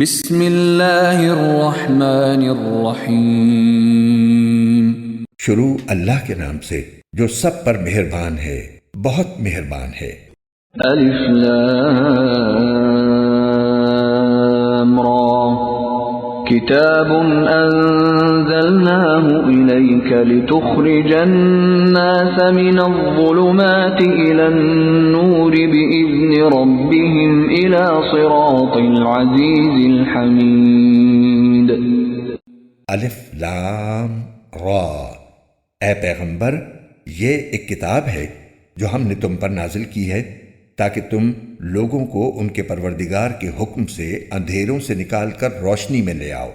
بسم اللہ الرحمن الرحیم۔ شروع اللہ کے نام سے جو سب پر مہربان ہے، بہت مہربان ہے۔ الف لام را، کتاب انزلناه الیک لتخرج الناس من الظلمات الى النور باذن ربهم الى صراط العزیز الحمید۔ الف لام را، اے پیغمبر یہ ایک کتاب ہے جو ہم نے تم پر نازل کی ہے تاکہ تم لوگوں کو ان کے پروردگار کے حکم سے اندھیروں سے نکال کر روشنی میں لے آؤ،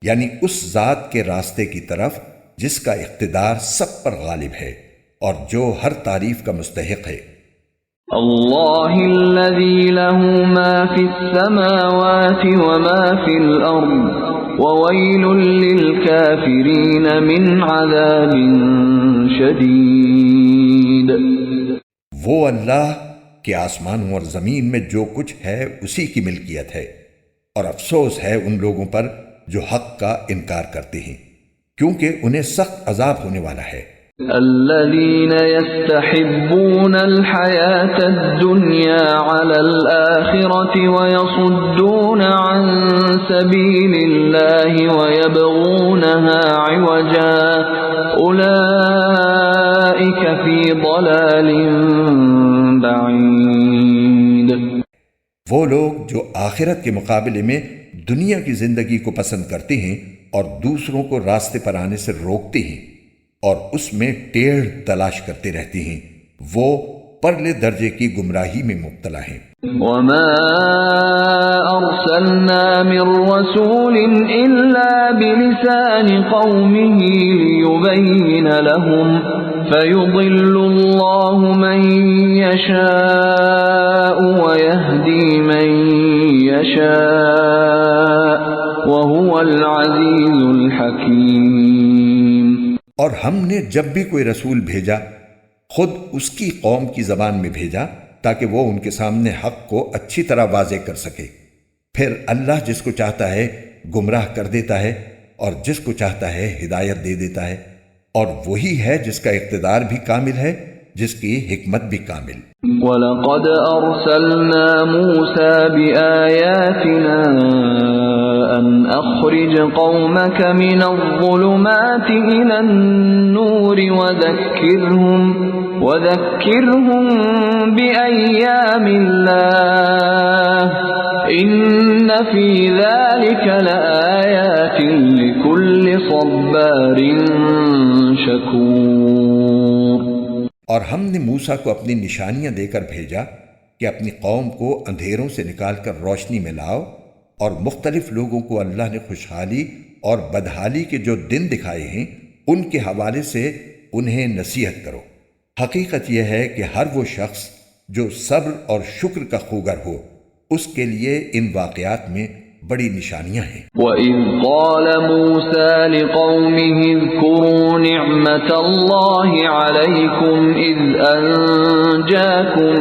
یعنی اس ذات کے راستے کی طرف جس کا اقتدار سب پر غالب ہے اور جو ہر تعریف کا مستحق ہے۔ اللہ الذی له ما فی السماوات وما فی الارض وویل للکافرین من عذاب شدید۔ وہ اللہ کہ آسمانوں اور زمین میں جو کچھ ہے اسی کی ملکیت ہے، اور افسوس ہے ان لوگوں پر جو حق کا انکار کرتے ہیں، کیونکہ انہیں سخت عذاب ہونے والا ہے۔ الذين يستحبون الحياة الدنيا على الآخرة ويصدون عن سبيل الله ويبغونها عوجا أولئك في ضلال بعید۔ وہ لوگ جو آخرت کے مقابلے میں دنیا کی زندگی کو پسند کرتے ہیں اور دوسروں کو راستے پر آنے سے روکتے ہیں اور اس میں ٹیڑھ تلاش کرتے رہتے ہیں، وہ پرلے درجے کی گمراہی میں مبتلا ہیں۔ وما ارسلنا من رسول الا بلسان قومه ليبين لهم فيضل الله من يشاء ويهدي من يشاء وهو العزيز الحكيم۔ اور ہم نے جب بھی کوئی رسول بھیجا خود اس کی قوم کی زبان میں بھیجا تاکہ وہ ان کے سامنے حق کو اچھی طرح واضح کر سکے، پھر اللہ جس کو چاہتا ہے گمراہ کر دیتا ہے اور جس کو چاہتا ہے ہدایت دے دیتا ہے، اور وہی ہے جس کا اقتدار بھی کامل ہے، جس کی حکمت بھی کامل۔ وَلَقَدْ أَرْسَلْنَا مُوسَى بِآيَاتِنَا أَنْ أَخْرِجْ قَوْمَكَ مِنَ الظُّلُمَاتِ إِلَى النُّورِ وَذَكِّرْهُمْ بِأَيَّامِ اللَّهِ إِنَّ فِي ذَلِكَ لَآيَاتٍ لِكُلِّ صَبَّارٍ شَكُورٍ۔ اور ہم نے موسیٰ کو اپنی نشانیاں دے کر بھیجا کہ اپنی قوم کو اندھیروں سے نکال کر روشنی میں لاؤ، اور مختلف لوگوں کو اللہ نے خوشحالی اور بدحالی کے جو دن دکھائے ہیں ان کے حوالے سے انہیں نصیحت کرو۔ حقیقت یہ ہے کہ ہر وہ شخص جو صبر اور شکر کا خوگر ہو اس کے لیے ان واقعات میں بڑی نشانیاں ہیں۔ وَإِذْ قَالَ مُوسَى لِقَوْمِهِ اذْكُرُوا نِعْمَةَ اللَّهِ عَلَيْكُمْ إِذْ أَنْجَاكُمْ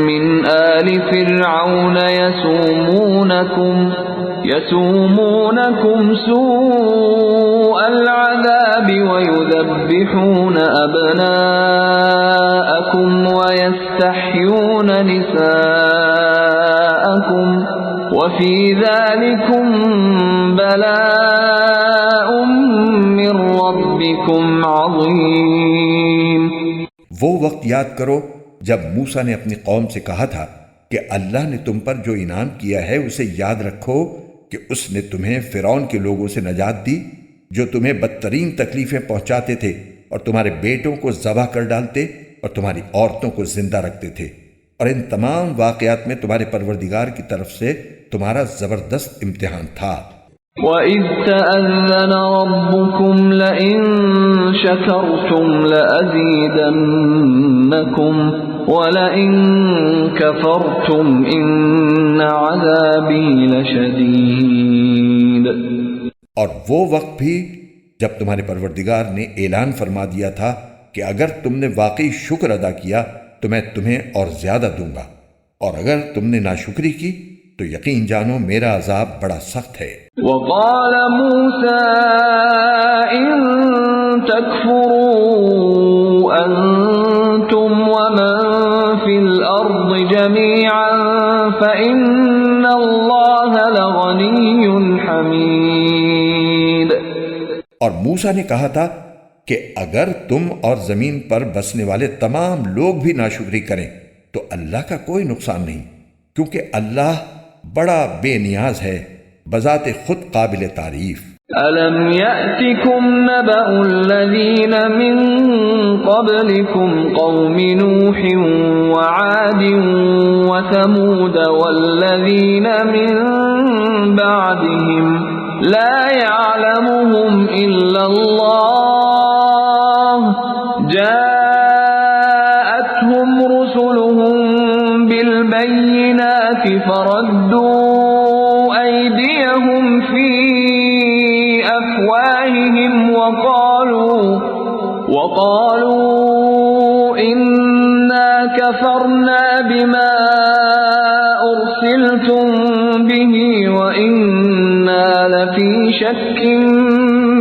مِنْ آلِ فِرْعَوْنَ يَسُومُونَكُمْ سُوءَ الْعَذَابِ وَيُذَبِّحُونَ أَبْنَاءَكُمْ وَيَسْتَحْيُونَ نِسَاءَكُمْ وَفِي ذَلِكُمْ بَلَاءٌ مِّن رَّبِّكُمْ عَظِيمٌ۔ وہ وقت یاد کرو جب موسیٰ نے اپنی قوم سے کہا تھا کہ اللہ نے تم پر جو انعام کیا ہے اسے یاد رکھو کہ اس نے تمہیں فرعون کے لوگوں سے نجات دی جو تمہیں بدترین تکلیفیں پہنچاتے تھے اور تمہارے بیٹوں کو ذبح کر ڈالتے اور تمہاری عورتوں کو زندہ رکھتے تھے، اور ان تمام واقعات میں تمہارے پروردگار کی طرف سے تمہارا زبردست امتحان تھا۔ وَإِذْ تَأَذَّنَ رَبُّكُمْ لَئِن شَكَرْتُمْ لَأَزِيدَنَّكُمْ وَلَئِن كَفَرْتُمْ إِنَّ عَذَابِي لَشَدِيدٌ۔ اور وہ وقت بھی جب تمہارے پروردگار نے اعلان فرما دیا تھا کہ اگر تم نے واقعی شکر ادا کیا تو میں تمہیں اور زیادہ دوں گا، اور اگر تم نے ناشکری کی تو یقین جانو میرا عذاب بڑا سخت ہے۔ وقال موسى إن تكفروا أنتم ومن في الأرض جميعا فإن الله لغني حميد۔ اور موسیٰ نے کہا تھا کہ اگر تم اور زمین پر بسنے والے تمام لوگ بھی ناشکری کریں تو اللہ کا کوئی نقصان نہیں، کیونکہ اللہ بڑا بے نیاز ہے، بذات خود قابل تعریف۔ أَلَمْ يَأْتِكُمْ نَبَأُ الَّذِينَ مِنْ قَبْلِكُمْ قَوْمِ نُوحٍ وَعَادٍ وَثَمُودَ وَالَّذِينَ مِنْ بَعْدِهِمْ لَا يَعْلَمُهُمْ إِلَّا اللَّهُ جَاءَتْهُمْ رُسُلُهُم بِالْبَيِّنَاتِ فَرَدُّوا أَيْدِيَهُمْ فِي أَفْوَاهِهِمْ وَقَالُوا إِنَّا كَفَرْنَا بِمَا أُرْسِلْتُمْ بِهِ وَإِنَّا لَفِي شَكٍّ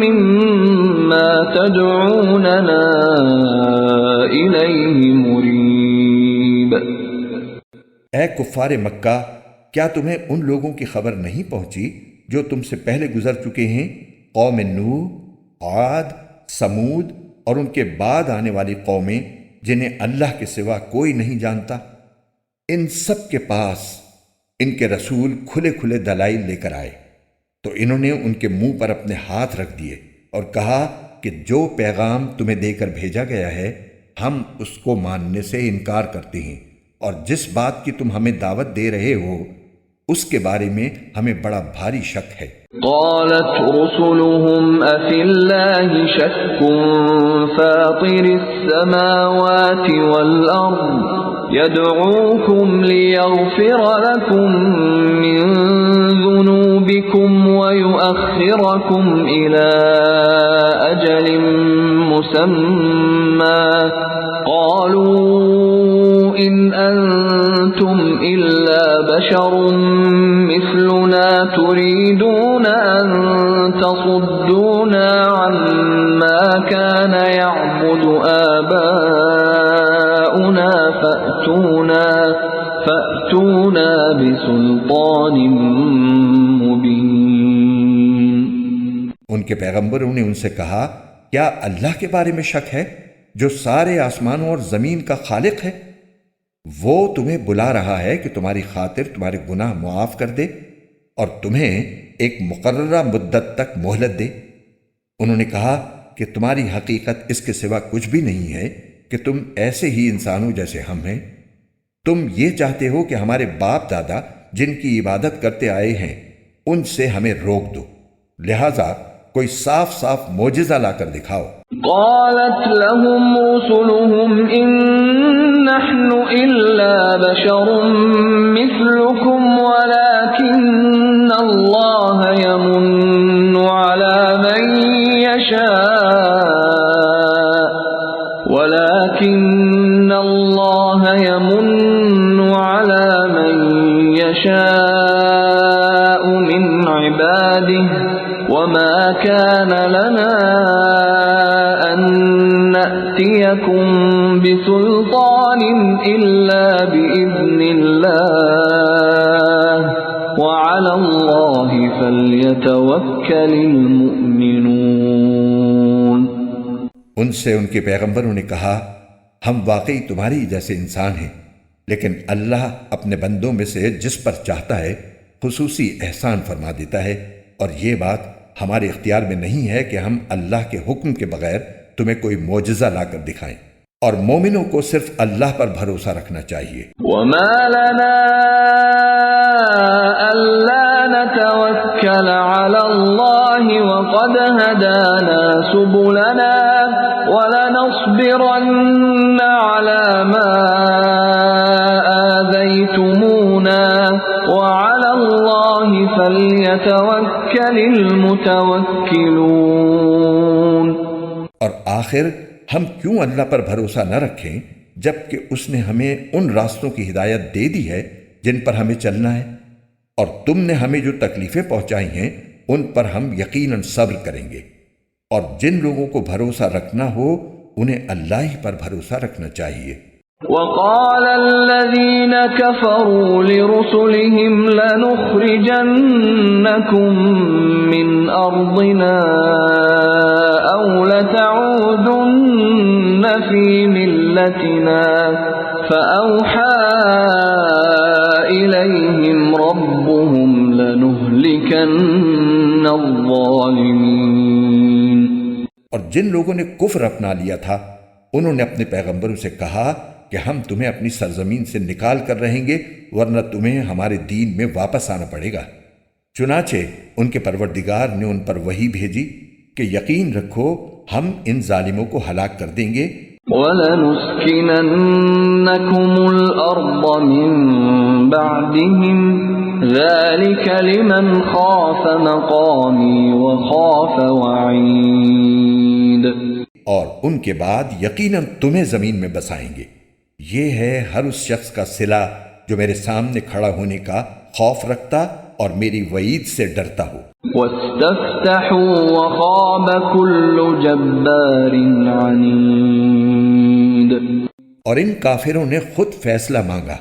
مِّمَّا تَدْعُونَنَا إِلَيْهِ مُرِيبٍ۔ اے کفار مکہ، کیا تمہیں ان لوگوں کی خبر نہیں پہنچی جو تم سے پہلے گزر چکے ہیں، قوم نوح، عاد، سمود اور ان کے بعد آنے والی قومیں جنہیں اللہ کے سوا کوئی نہیں جانتا؟ ان سب کے پاس ان کے رسول کھلے کھلے دلائل لے کر آئے تو انہوں نے ان کے منہ پر اپنے ہاتھ رکھ دیے اور کہا کہ جو پیغام تمہیں دے کر بھیجا گیا ہے ہم اس کو ماننے سے انکار کرتے ہیں، اور جس بات کی تم ہمیں دعوت دے رہے ہو اس کے بارے میں ہمیں بڑا بھاری شک ہے۔ قالت رسلهم أفي الله شك فاطر السماوات والأرض يدعوكم ليغفر لكم من ذنوبكم ويؤخركم إلى أجل مسمى قالوا إن أنتم إلا بشر مثلنا تريدون أن تصدونا عما كان يعبد آباؤنا فأتونا بسلطان مبين۔ ان کے پیغمبروں نے ان سے کہا کیا اللہ کے بارے میں شک ہے جو سارے آسمانوں اور زمین کا خالق ہے؟ وہ تمہیں بلا رہا ہے کہ تمہاری خاطر تمہارے گناہ معاف کر دے اور تمہیں ایک مقررہ مدت تک مہلت دے۔ انہوں نے کہا کہ تمہاری حقیقت اس کے سوا کچھ بھی نہیں ہے کہ تم ایسے ہی انسانوں جیسے ہم ہیں۔ تم یہ چاہتے ہو کہ ہمارے باپ دادا جن کی عبادت کرتے آئے ہیں ان سے ہمیں روک دو، لہذا کوئی صاف صاف معجزہ لا کر دکھاؤ۔ قالت لهم رسلهم إن نحن إلا بشر مثلكم ولكن الله يمن على من يشاء من عباده وما كان لنا أن نأتيكم بسلطان إلا بإذن الله وعلى الله فليتوكل المؤمنون۔ ان سے ان کے پیغمبروں نے کہا ہم واقعی تمہاری جیسے انسان ہیں، لیکن اللہ اپنے بندوں میں سے جس پر چاہتا ہے خصوصی احسان فرما دیتا ہے، اور یہ بات ہمارے اختیار میں نہیں ہے کہ ہم اللہ کے حکم کے بغیر تمہیں کوئی معجزہ لا کر دکھائیں، اور مومنوں کو صرف اللہ پر بھروسہ رکھنا چاہیے۔ وما لنا ألا نتوكل على الله وقد هدانا سبلنا ولنصبرن على ما آذيتمونا وعلى الله فليتوكل المتوكلون۔ اور آخر ہم کیوں اللہ پر بھروسہ نہ رکھیں جبکہ اس نے ہمیں ان راستوں کی ہدایت دے دی ہے جن پر ہمیں چلنا ہے، اور تم نے ہمیں جو تکلیفیں پہنچائی ہیں ان پر ہم یقیناً صبر کریں گے، اور جن لوگوں کو بھروسہ رکھنا ہو انہیں اللہ ہی پر بھروسہ رکھنا چاہیے۔ وقال الذين كفروا لرسلهم لنخرجنكم من أرضنا أو لتعودن في ملتنا فأوحى إليهم ربهم لنهلكن الظالمين۔ اور جن لوگوں نے کفر اپنا لیا تھا انہوں نے اپنے پیغمبروں سے کہا کہ ہم تمہیں اپنی سرزمین سے نکال کر رہیں گے، ورنہ تمہیں ہمارے دین میں واپس آنا پڑے گا۔ چنانچہ ان کے پروردگار نے ان پر وحی بھیجی کہ یقین رکھو ہم ان ظالموں کو ہلاک کر دیں گے۔ وَلَنُسْكِنَنَّكُمُ الْأَرْضَ مِنْ بَعْدِهِمْ ذَلِكَ لِمَنْ خَافَ مَقَامِي وَخَافَ وَعِيدِ۔ اور ان کے بعد یقیناً تمہیں زمین میں بسائیں گے، یہ ہے ہر اس شخص کا صلہ جو میرے سامنے کھڑا ہونے کا خوف رکھتا اور میری وعید سے ڈرتا ہو۔ وَاسْتَفْتَحُوا وَخَابَ كُلُّ جَبَّارٍ عَنِيدٍ۔ اور ان کافروں نے خود فیصلہ مانگا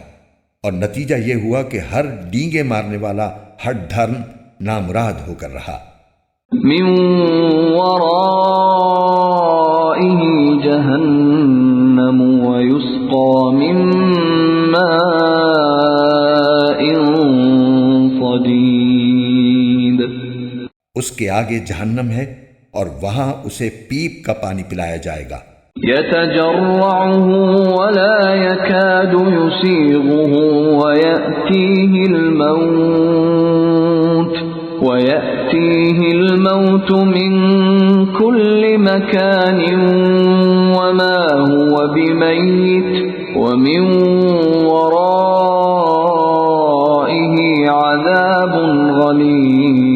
اور نتیجہ یہ ہوا کہ ہر ڈینگے مارنے والا ہٹ دھرم نامراد ہو کر رہا۔ من ورائه جہنم ويسقى من ماء صدید۔ اس کے آگے جہنم ہے اور وہاں اسے پیپ کا پانی پلایا جائے گا۔ يتجرعه ولا يكاد يسيغه ويأتيه الموت من كل مكان وما هو بميت ومن ورائه عذاب غليظ۔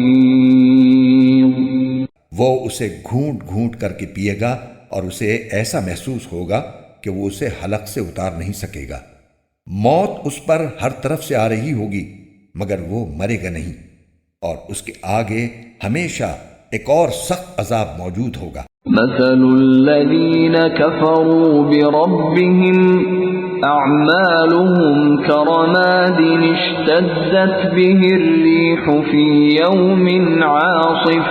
وہ اسے گھونٹ گھونٹ کر کے پیے گا اور اسے ایسا محسوس ہوگا کہ وہ اسے حلق سے اتار نہیں سکے گا۔ موت اس پر ہر طرف سے آ رہی ہوگی مگر وہ مرے گا نہیں، اور اس کے آگے ہمیشہ ایک اور سخت عذاب موجود ہوگا۔ مثل الذين كفروا بربهم أعمالهم كرماد اشتدت به الريح في يوم عاصف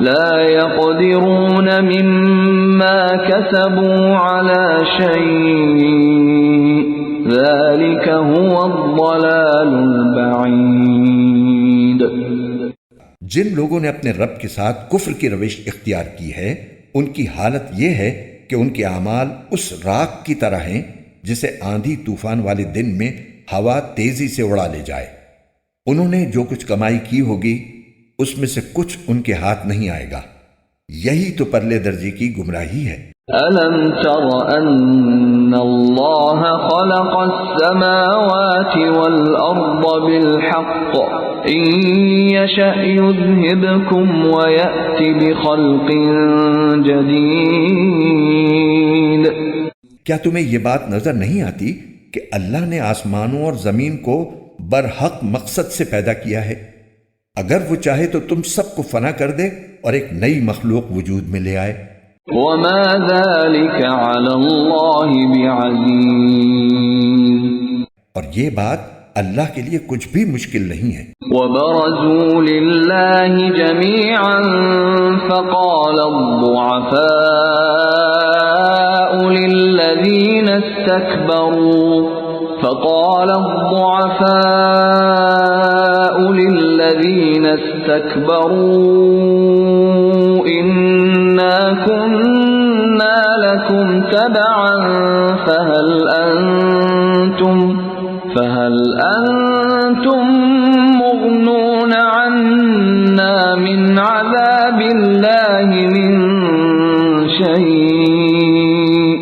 لا يقدرون مما كسبوا على شيء ذلك هو الضلال البعيد۔ جن لوگوں نے اپنے رب کے ساتھ کفر کی روش اختیار کی ہے ان کی حالت یہ ہے کہ ان کے اعمال اس راکھ کی طرح ہیں جسے آندھی طوفان والے دن میں ہوا تیزی سے اڑا لے جائے۔ انہوں نے جو کچھ کمائی کی ہوگی اس میں سے کچھ ان کے ہاتھ نہیں آئے گا، یہی تو پرلے درجے کی گمراہی ہے۔ أَلَمْ تَرَ أَنَّ اللَّهَ خَلَقَ السَّمَاوَاتِ وَالْأَرْضَ بِالْحَقِّ إِن يَشَأْ يُذْهِبْكُمْ وَيَأْتِ بِخَلْقٍ جَدِيدٍ۔ کیا تمہیں یہ بات نظر نہیں آتی کہ اللہ نے آسمانوں اور زمین کو برحق مقصد سے پیدا کیا ہے؟ اگر وہ چاہے تو تم سب کو فنا کر دے اور ایک نئی مخلوق وجود میں لے آئے۔ وَمَا ذَلِكَ عَلَى اللَّهِ بِعَزِيزٍ۔ اور یہ بات اللہ کے لیے کچھ بھی مشکل نہیں ہے۔ وَبَرَزُوا لِلَّهِ جَمِيعًا فَقَالَ الضُّعَفَاءُ لِلَّذِينَ اسْتَكْبَرُوا إِنَّا كُنَّا لَكُمْ تَبَعًا فَهَلْ أَنْتُمْ مُغْنُونَ عَنَّا مِنْ عَذَابِ اللَّهِ مِنْ شَيْءٍ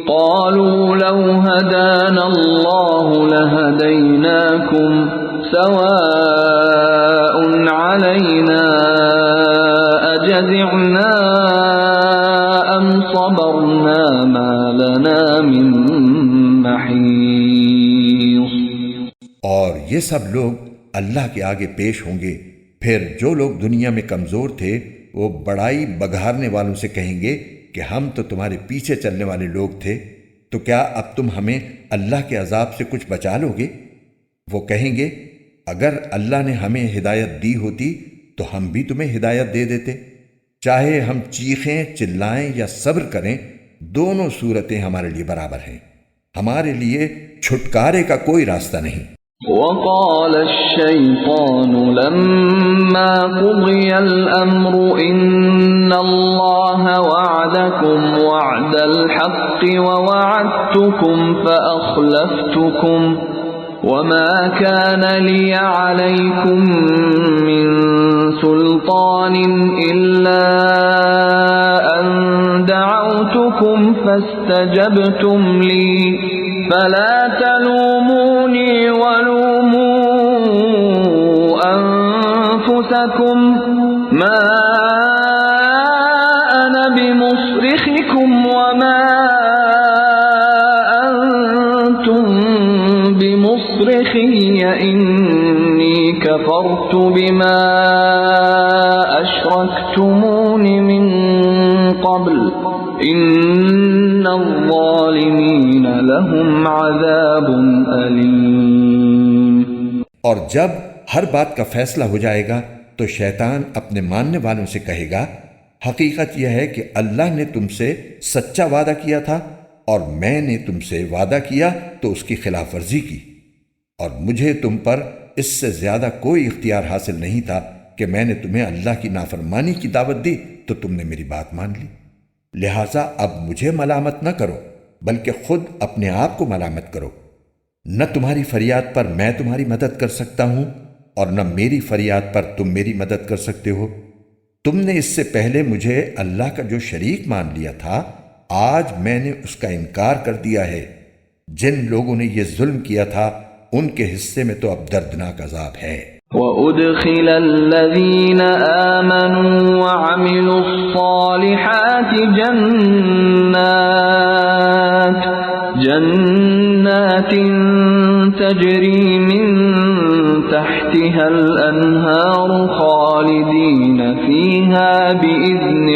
قَالُوا لَوْ هَدَانَا اللَّهُ لَهَدَيْنَاكُمْ سَوَاءٌ عَلَيْنَا أَجَزِعْنَا أَمْ صَبَرْنَا مَا لَنَا مِن مَّحِيصٍ۔ اور یہ سب لوگ اللہ کے آگے پیش ہوں گے۔ پھر جو لوگ دنیا میں کمزور تھے وہ بڑائی بگھارنے والوں سے کہیں گے کہ ہم تو تمہارے پیچھے چلنے والے لوگ تھے، تو کیا اب تم ہمیں اللہ کے عذاب سے کچھ بچا لو گے؟ وہ کہیں گے اگر اللہ نے ہمیں ہدایت دی ہوتی تو ہم بھی تمہیں ہدایت دے دیتے، چاہے ہم چیخیں چلائیں یا صبر کریں، دونوں صورتیں ہمارے لیے برابر ہیں، ہمارے لیے چھٹکارے کا کوئی راستہ نہیں۔ وقال الشيطان لما قضي الأمر إن الله وعدكم وعد الحق ووعدتكم فأخلفتكم وما كان لي عليكم من سلطان إلا أن دعوتكم فاستجبتم لي فلا تلوموني ولوموا أنفسكم ما أنا بمصرخكم وما أنتم بمصرخي إني كفرت بما أشركتمون من قبل إن الظالمين لهم عذاب أليم۔ اور جب ہر بات کا فیصلہ ہو جائے گا تو شیطان اپنے ماننے والوں سے کہے گا حقیقت یہ ہے کہ اللہ نے تم سے سچا وعدہ کیا تھا اور میں نے تم سے وعدہ کیا تو اس کی خلاف ورزی کی، اور مجھے تم پر اس سے زیادہ کوئی اختیار حاصل نہیں تھا کہ میں نے تمہیں اللہ کی نافرمانی کی دعوت دی تو تم نے میری بات مان لی، لہٰذا اب مجھے ملامت نہ کرو بلکہ خود اپنے آپ کو ملامت کرو۔ نہ تمہاری فریاد پر میں تمہاری مدد کر سکتا ہوں اور نہ میری فریاد پر تم میری مدد کر سکتے ہو۔ تم نے اس سے پہلے مجھے اللہ کا جو شریک مان لیا تھا، آج میں نے اس کا انکار کر دیا ہے۔ جن لوگوں نے یہ ظلم کیا تھا ان کے حصے میں تو اب دردناک عذاب ہے۔ وَأُدْخِلَ الَّذِينَ آمَنُوا وَعَمِلُوا الصَّالِحَاتِ جَنَّاتٍ تَجْرِي مِن تَحْتِهَا الْأَنْهَارُ خَالِدِينَ فِيهَا بِإِذْنِ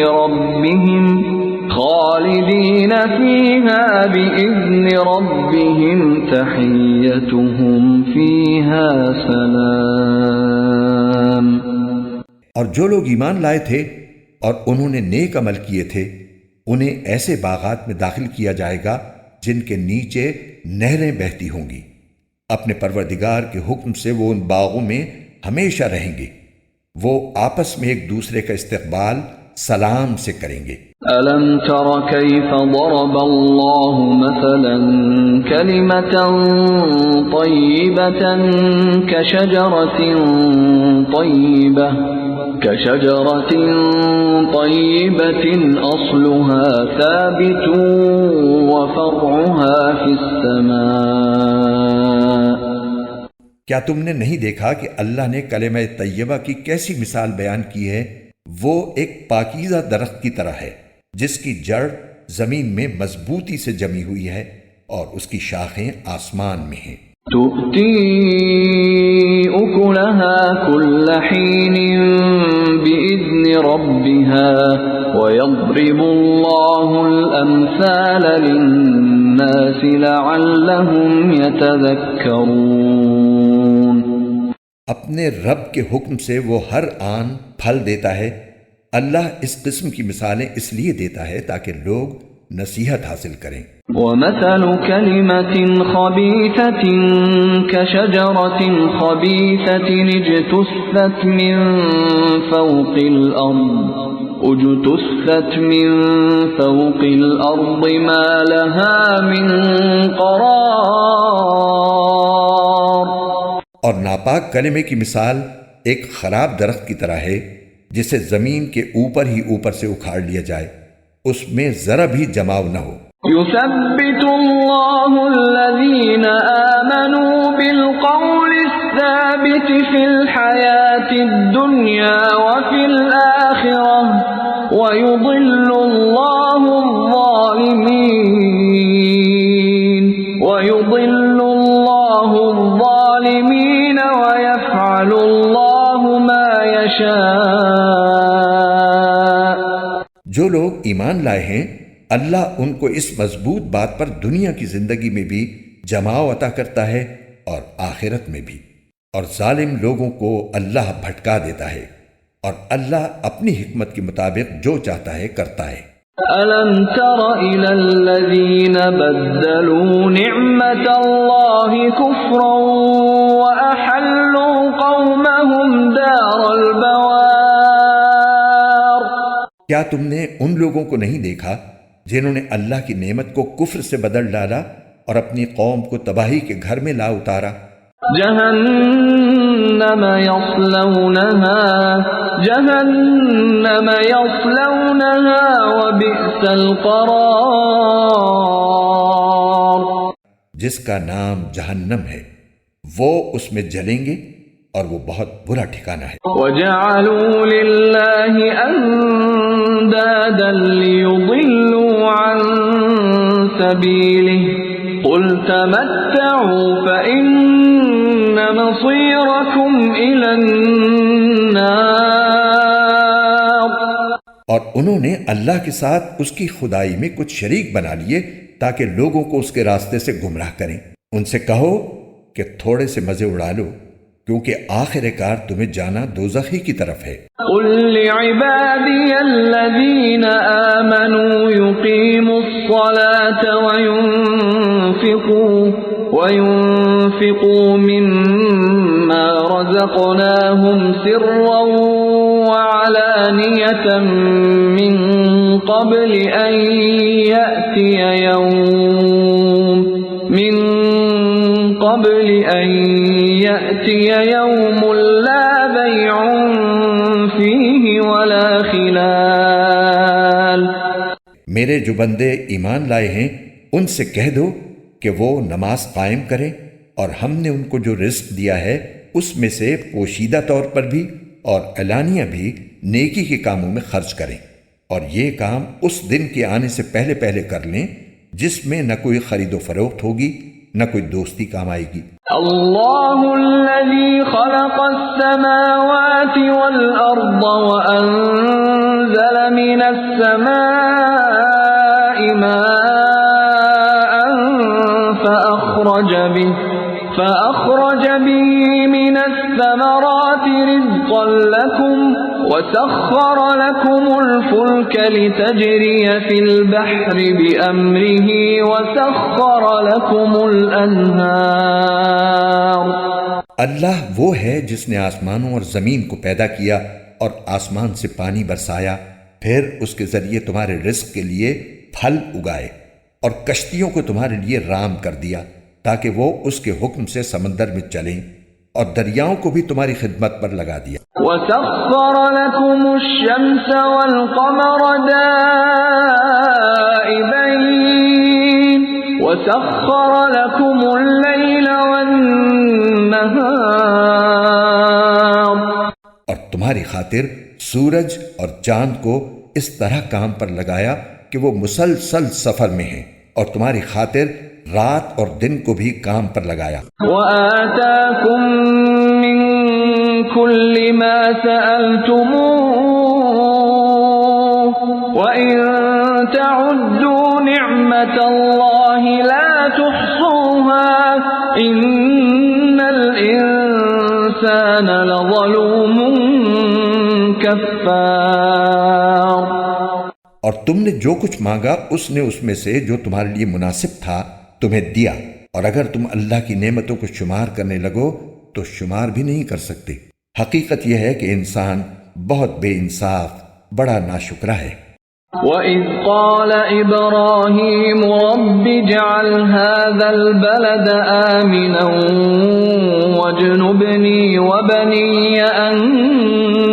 رَبِّهِمْ تَحِيَّتُهُمْ فِيهَا سَلَامٌ۔ اور جو لوگ ایمان لائے تھے اور انہوں نے نیک عمل کیے تھے انہیں ایسے باغات میں داخل کیا جائے گا جن کے نیچے نہریں بہتی ہوں گی، اپنے پروردگار کے حکم سے وہ ان باغوں میں ہمیشہ رہیں گے، وہ آپس میں ایک دوسرے کا استقبال سلام سے کریں گے۔ أَلَمْ تَرَ كَيْفَ ضَرَبَ اللَّهُ مَثَلًا كَلِمَةً طَيِّبَةً كَشَجَرَةٍ طَيِّبَةٍ أَصْلُهَا ثَابِتٌ وَفَرْعُهَا فِي السَّمَاءِ۔ کیا تم نے نہیں دیکھا کہ اللہ نے کلمہ طیبہ کی کیسی مثال بیان کی ہے؟ وہ ایک پاکیزہ درخت کی طرح ہے جس کی جڑ زمین میں مضبوطی سے جمی ہوئی ہے اور اس کی شاخیں آسمان میں ہیں۔ تُؤْتِي أُكُلَهَا كُلَّ حِينٍ بِإِذْنِ رَبِّهَا وَيَضْرِبُ اللَّهُ الْأَمْثَالَ لِلنَّاسِ لَعَلَّهُمْ يَتَذَكَّرُونَ۔ اپنے رب کے حکم سے وہ ہر آن پھل دیتا ہے۔ اللہ اس قسم کی مثالیں اس لیے دیتا ہے تاکہ لوگ نصیحت حاصل کریں۔ وَمَثَلُ كَلِمَةٍ خَبِيثَةٍ كَشَجَرَةٍ خَبِيثَةٍ اجْتُثَّتْ مِن فَوْقِ الْأَرْضِ مَا لَهَا مِن قَرَارٍ۔ اور ناپاک کلمے کی مثال ایک خراب درخت کی طرح ہے جسے زمین کے اوپر ہی اوپر سے اکھاڑ لیا جائے، اس میں ذرا بھی جماؤ نہ ہو۔ يثبت الله الذين آمنوا بالقول الثابت في الحياة الدنيا وفي الآخرة ويضل الله الظالمين ويفعل يشاء. جو لوگ ایمان لائے ہیں اللہ ان کو اس مضبوط بات پر دنیا کی زندگی میں بھی جماؤ عطا کرتا ہے اور آخرت میں بھی، اور ظالم لوگوں کو اللہ بھٹکا دیتا ہے، اور اللہ اپنی حکمت کے مطابق جو چاہتا ہے کرتا ہے۔ أَلَمْ تَرَ إِلَى الَّذِينَ بَدَّلُوا نِعْمَةَ اللَّهِ كُفْرًا وَأَحَلُّوا قَوْمَهُمْ دَارَ الْبَوَارِ۔ کیا تم نے ان لوگوں کو نہیں دیکھا جنہوں نے اللہ کی نعمت کو کفر سے بدل ڈالا اور اپنی قوم کو تباہی کے گھر میں لا اتارا؟ جہنم یصلونها وبئس القرار۔ جس کا نام جہنم ہے وہ اس میں جلیں گے اور وہ بہت برا ٹھکانہ ہے۔ وَجَعَلُوا لِلَّهِ أَندَادًا لِيُضِلُّوا عَن سَبِيلِهِ قُلْ تَمَتَّعُوا فَإِنَّ مَصِيرَكُمْ إِلَى النَّارِ۔ اور انہوں نے اللہ کے ساتھ اس کی خدائی میں کچھ شریک بنا لیے تاکہ لوگوں کو اس کے راستے سے گمراہ کریں۔ ان سے کہو کہ تھوڑے سے مزے اڑا لو، کیونکہ آخر کار تمہیں جانا دوزخی کی طرف ہے۔ قل لعبادی الذین آمنوا یقیموا الصلاة وينفقوا مما رزقناهم سرا وعلانية من قبل أن يأتي يوم لا بيع فيه ولا خلال۔ میرے جو بندے ایمان لائے ہیں ان سے کہہ دو کہ وہ نماز قائم کریں، اور ہم نے ان کو جو رزق دیا ہے اس میں سے پوشیدہ طور پر بھی اور اعلانیہ بھی نیکی کے کاموں میں خرچ کریں، اور یہ کام اس دن کے آنے سے پہلے پہلے کر لیں جس میں نہ کوئی خرید و فروخت ہوگی نہ کوئی دوستی کام آئے گی۔ اللہ الذی خلق السماوات والارض وانزل من السماء ماء فأخرج به من الثمرات رزقا لكم وسخر لكم الفلك لتجري في البحر بأمره وسخر لكم الأنهار۔ اللہ وہ ہے جس نے آسمانوں اور زمین کو پیدا کیا اور آسمان سے پانی برسایا، پھر اس کے ذریعے تمہارے رزق کے لیے پھل اگائے، اور کشتیوں کو تمہارے لیے رام کر دیا تاکہ وہ اس کے حکم سے سمندر میں چلیں، اور دریاؤں کو بھی تمہاری خدمت پر لگا دیا۔ وَسَخَّرَ لَكُمُ الشَّمْسَ وَالْقَمَرَ دَائِبَيْنِ وَسَخَّرَ لَكُمُ اللَّيْلَ وَالنَّهَارَ۔ اور تمہاری خاطر سورج اور چاند کو اس طرح کام پر لگایا کہ وہ مسلسل سفر میں ہیں، اور تمہاری خاطر رات اور دن کو بھی کام پر لگایا۔ وَآتَاكُم مِّن كُلِّ مَا سَأَلْتُمُوهُ وَإِن تَعُدُّوا نِعْمَةَ اللَّهِ لَا تُحْصُوهَا إِنَّ الْإِنسَانَ لَظَلُومٌ كَفَّارٌ۔ اور تم نے جو کچھ مانگا اس نے اس میں سے جو تمہارے لیے مناسب تھا تمہیں دیا، اور اگر تم اللہ کی نعمتوں کو شمار کرنے لگو تو شمار بھی نہیں کر سکتے۔ حقیقت یہ ہے کہ انسان بہت بے انصاف، بڑا ناشکرا ہے۔ وَإِذْ قَالَ إِبْرَاهِيمُ رَبِّ اجْعَلْ هَذَا الْبَلَدَ آمِنًا وَاجْنُبْنِي وَبَنِيَّ أَن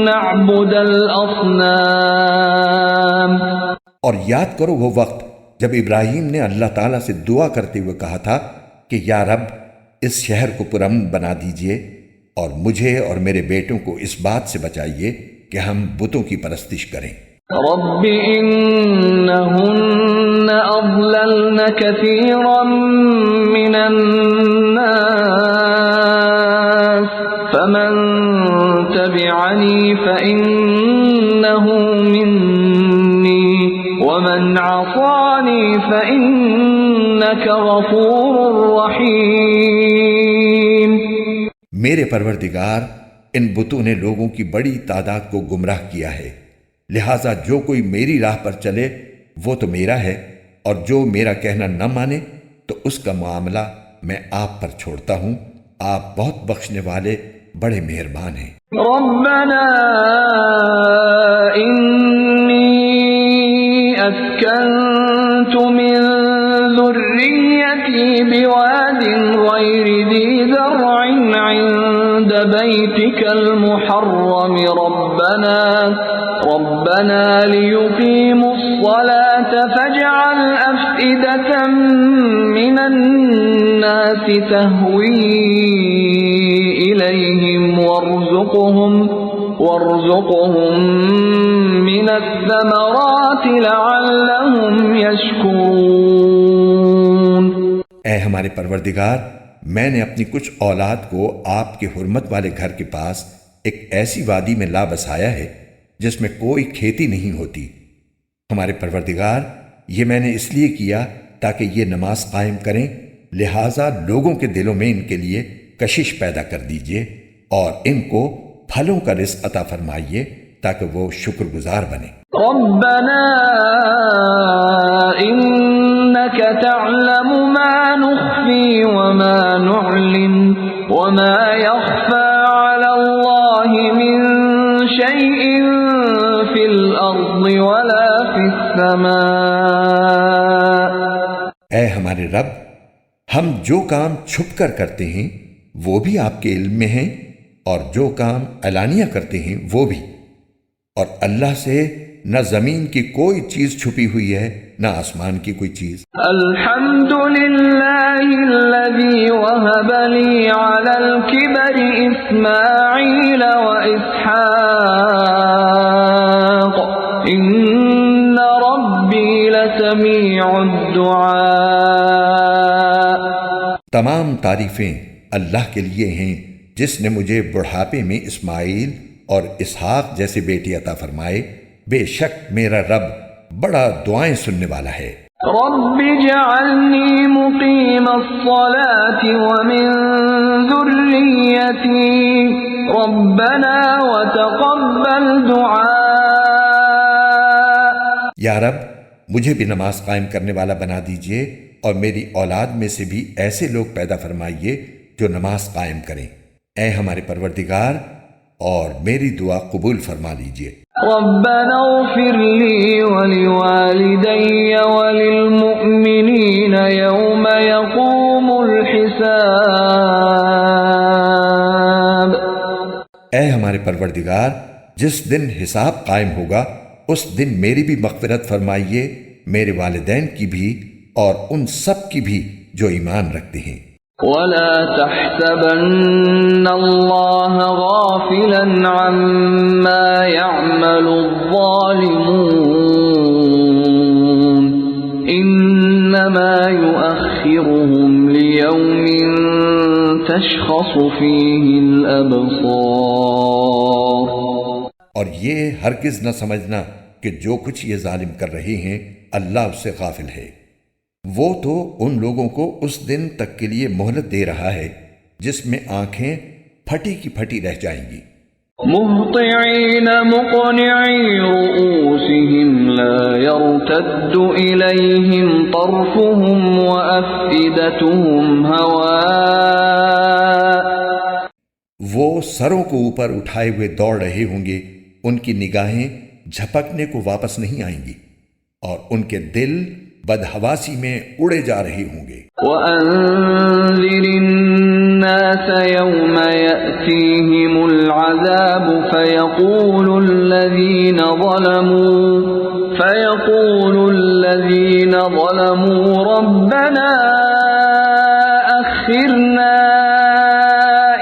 نَّعْبُدَ الْأَصْنَامَ۔ اور یاد کرو وہ وقت جب ابراہیم نے اللہ تعالیٰ سے دعا کرتے ہوئے کہا تھا کہ یا رب اس شہر کو پرامن بنا دیجئے، اور مجھے اور میرے بیٹوں کو اس بات سے بچائیے کہ ہم بتوں کی پرستش کریں۔ رب انہن اضللن کثیرا من الناس فمن تبع تبعني فإنه مني ومن عصاني فإنك غفور رحيم۔ میرے پروردگار، ان بتوں نے لوگوں کی بڑی تعداد کو گمراہ کیا ہے، لہٰذا جو کوئی میری راہ پر چلے وہ تو میرا ہے، اور جو میرا کہنا نہ مانے تو اس کا معاملہ میں آپ پر چھوڑتا ہوں۔ آپ بہت بخشنے والے بڑے مہربان ہیں۔ ربنا انی اسکنت من ذریتی بواد غیر ذی زرع عند بیتک المحرم ربنا لیقیموا الصلاة فاجعل أفئدة من الناس تهوي إليهم وارزقهم من الثمرات لعلهم يشكرون۔ اے ہمارے پروردگار، میں نے اپنی کچھ اولاد کو آپ کے حرمت والے گھر کے پاس ایک ایسی وادی میں لا بسایا ہے جس میں کوئی کھیتی نہیں ہوتی۔ ہمارے پروردگار، یہ میں نے اس لیے کیا تاکہ یہ نماز قائم کریں، لہٰذا لوگوں کے دلوں میں ان کے لیے کشش پیدا کر دیجئے اور ان کو پھلوں کا رزق عطا فرمائیے تاکہ وہ شکر گزار بنیں۔ ربنا انك تعلم ما نخفي وما نعلن وما يخفى على الله من شيء في الارض ولا في السماء۔ اے ہمارے رب، ہم جو کام چھپ کر کرتے ہیں وہ بھی آپ کے علم میں ہیں، اور جو کام علانیہ کرتے ہیں وہ بھی، اور اللہ سے نہ زمین کی کوئی چیز چھپی ہوئی ہے نہ آسمان کی کوئی چیز۔ الحمد للہ الذی وہب لی علی الکبر اسماعیل و اسحاق ان ربی لسمیع الدعاء۔ تمام تعریفیں اللہ کے لیے ہیں جس نے مجھے بڑھاپے میں اسماعیل اور اسحاق جیسے بیٹے عطا فرمائے، بے شک میرا رب بڑا دعائیں سننے والا ہے۔ رب اجعلنی مقیم الصلاة ومن ذریتی ربنا وتقبل دعاء۔ یا رب، مجھے بھی نماز قائم کرنے والا بنا دیجئے اور میری اولاد میں سے بھی ایسے لوگ پیدا فرمائیے جو نماز قائم کریں۔ اے ہمارے پروردگار، اور میری دعا قبول فرما لیجئے۔ ربنا اغفر لی ولوالدی وللمؤمنین یوم یقوم الحساب۔ اے ہمارے پروردگار، جس دن حساب قائم ہوگا اس دن میری بھی مغفرت فرمائیے، میرے والدین کی بھی اور ان سب کی بھی جو ایمان رکھتے ہیں۔ ولا تحسبن الله غافلا عما يعمل الظالمون انما يؤخرهم ليوم تشخص فيه الابصار۔ اور یہ ہرگز نہ سمجھنا کہ جو کچھ یہ ظالم کر رہے ہیں اللہ اس سے غافل ہے، وہ تو ان لوگوں کو اس دن تک کے لیے مہلت دے رہا ہے جس میں آنکھیں پھٹی کی پھٹی رہ جائیں گی۔ مہطعین مقنعی رؤوسہم لا يرتد الیہم طرفہم وافئدتہم ہواء۔ وہ سروں کو اوپر اٹھائے ہوئے دوڑ رہے ہوں گے، ان کی نگاہیں جھپکنے کو واپس نہیں آئیں گی، اور ان کے دل بدحواسی میں اڑے جا رہے ہوں گے۔ وَأَنذِرِ النَّاسَ يَوْمَ يَأْتِيهِمُ الْعَذَابُ فَيَقُولُ الَّذِينَ ظَلَمُوا رَبَّنَا أَخِّرْنَا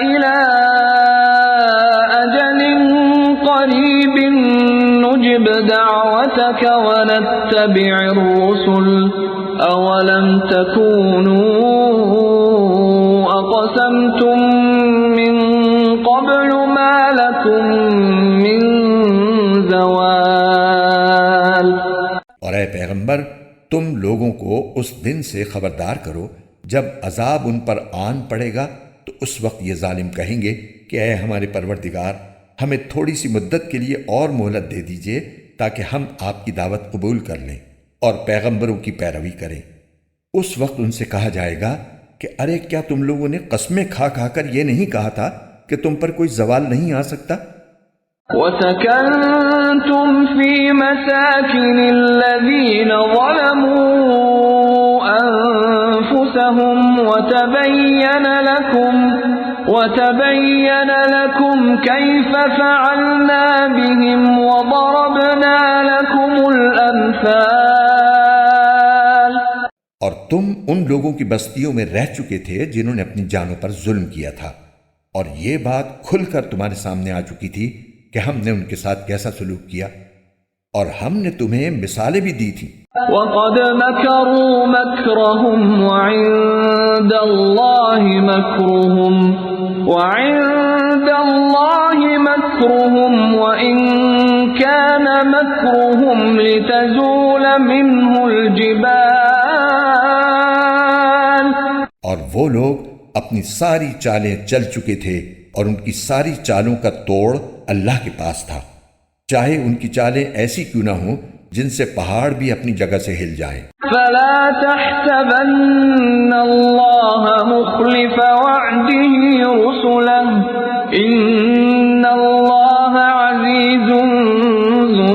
إِلَىٰ أَجَلٍ قَرِيبٍ نُجِبْ دَعْوَتَكَ وَنَتَّبِعِ الرُّسُلَ أَوَلَمْ تَكُونُوا أَقْسَمْتُم مِّن قَبْلُ مَا لَكُم پیغمبر تم لوگوں کو اس دن سے خبردار کرو جب عذاب ان پر آن پڑے گا تو اس وقت یہ ظالم کہیں گے کہ اے ہمارے پروردگار، ہمیں تھوڑی سی مدت کے لیے اور مہلت دے دیجئے تاکہ ہم آپ کی دعوت قبول کر لیں اور پیغمبروں کی پیروی کریں۔ اس وقت ان سے کہا جائے گا کہ ارے کیا تم لوگوں نے قسمیں کھا کھا کر یہ نہیں کہا تھا کہ تم پر کوئی زوال نہیں آ سکتا؟ وَسَكَنْتُمْ فِي مَسَاكِنِ الَّذِينَ ظَلَمُوا أَنفُسَهُمْ وَتَبَيَّنَ لَكُمْ كَيْفَ فَعَلْنَا بِهِمْ وَضَرَبْنَا لَكُمُ الْأَمْثَالَ۔ اور تم ان لوگوں کی بستیوں میں رہ چکے تھے جنہوں نے اپنی جانوں پر ظلم کیا تھا، اور یہ بات کھل کر تمہارے سامنے آ چکی تھی کہ ہم نے ان کے ساتھ کیسا سلوک کیا، اور ہم نے تمہیں مثالیں بھی دی تھیں۔ وَقَدْ مَكَرُوا مَكْرَهُمْ وَعِندَ اللَّهِ مَكْرُهُمْ وَإِن كَانَ مَكْرُهُمْ لِتَزُولَ مِنْهُ الْجِبَالُ۔ اور وہ لوگ اپنی ساری چالیں چل چکے تھے اور ان کی ساری چالوں کا توڑ اللہ کے پاس تھا، چاہے ان کی چالیں ایسی کیوں نہ ہوں جن سے پہاڑ بھی اپنی جگہ سے ہل جائیں۔ فَلَا تَحْسَبَنَّ اللَّهَ مُخْلِفَ وَعْدِهِ رُسُلَهُ إِنَّ اللَّهَ عَزِيزٌ ذُو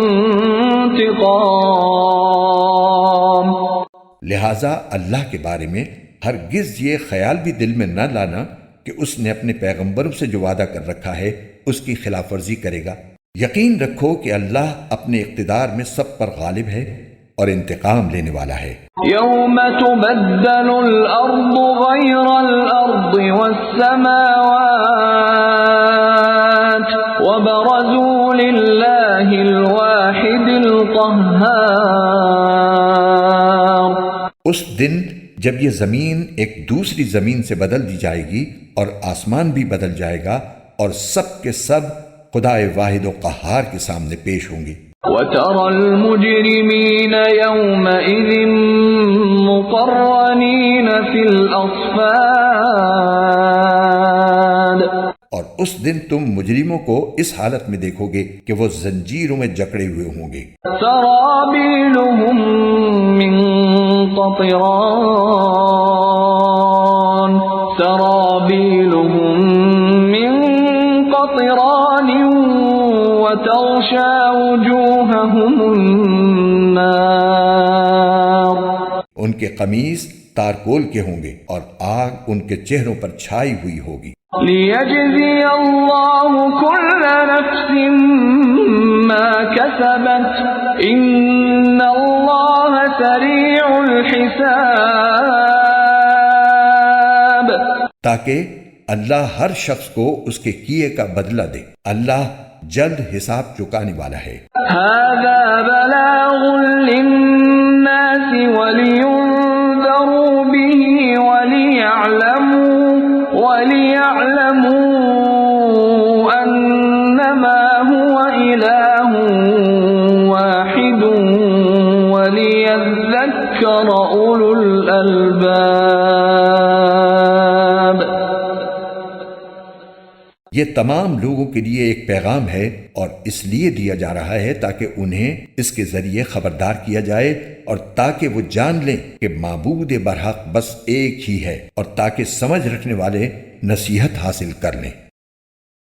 انتقام۔ لہٰذا اللہ کے بارے میں ہرگز یہ خیال بھی دل میں نہ لانا کہ اس نے اپنے پیغمبروں سے جو وعدہ کر رکھا ہے اس کی خلاف ورزی کرے گا۔ یقین رکھو کہ اللہ اپنے اقتدار میں سب پر غالب ہے اور انتقام لینے والا ہے۔ یوم تبدل الارض غیر الارض والسماوات وبرزوا للہ الواحد القہار۔ اس دن جب یہ زمین ایک دوسری زمین سے بدل دی جائے گی اور آسمان بھی بدل جائے گا اور سب کے سب خدائے واحد و قہار کے سامنے پیش ہوں گے۔ وَتَرَى الْمُجْرِمِينَ يَوْمَئِذٍ مُقَرَّنِينَ فِي الْأَصْفَادِ۔ اور اس دن تم مجرموں کو اس حالت میں دیکھو گے کہ وہ زنجیروں میں جکڑے ہوئے ہوں گے۔ سَرَابِيلُهُم مِّن قَطِرَانٍ سَرَابِيلُهُم مِّن قَطِرَانٍ وَتَغْشَى وُجُوهَهُمُ النَّارُ۔ ان کے قمیص تارکول کے ہوں گے اور آگ ان کے چہروں پر چھائی ہوئی ہوگی۔ لِيَجْزِيَ اللَّهُ كُلَّ نَفْسٍ مَا كَسَبَتْ إِنَّ اللَّهَ سَرِيعُ الْحِسَابِ۔ تاکہ اللہ ہر شخص کو اس کے کیے کا بدلہ دے، اللہ جلد حساب چکانے والا ہے۔ هَذَا بَلَاغٌ لِلنَّاسِ وَلِيُنذَرُوا بِهِ وَلِيَعْلَمُوا أَنَّمَا هُوَ إِلَٰهٌ وَاحِدٌ وَلِيَذَّكَّرَ أُولُو الْأَلْبَابِ۔ یہ تمام لوگوں کے لیے ایک پیغام ہے اور اس لیے دیا جا رہا ہے تاکہ انہیں اس کے ذریعے خبردار کیا جائے اور تاکہ وہ جان لیں کہ معبود برحق بس ایک ہی ہے، اور تاکہ سمجھ رکھنے والے نصیحت حاصل کر لیں۔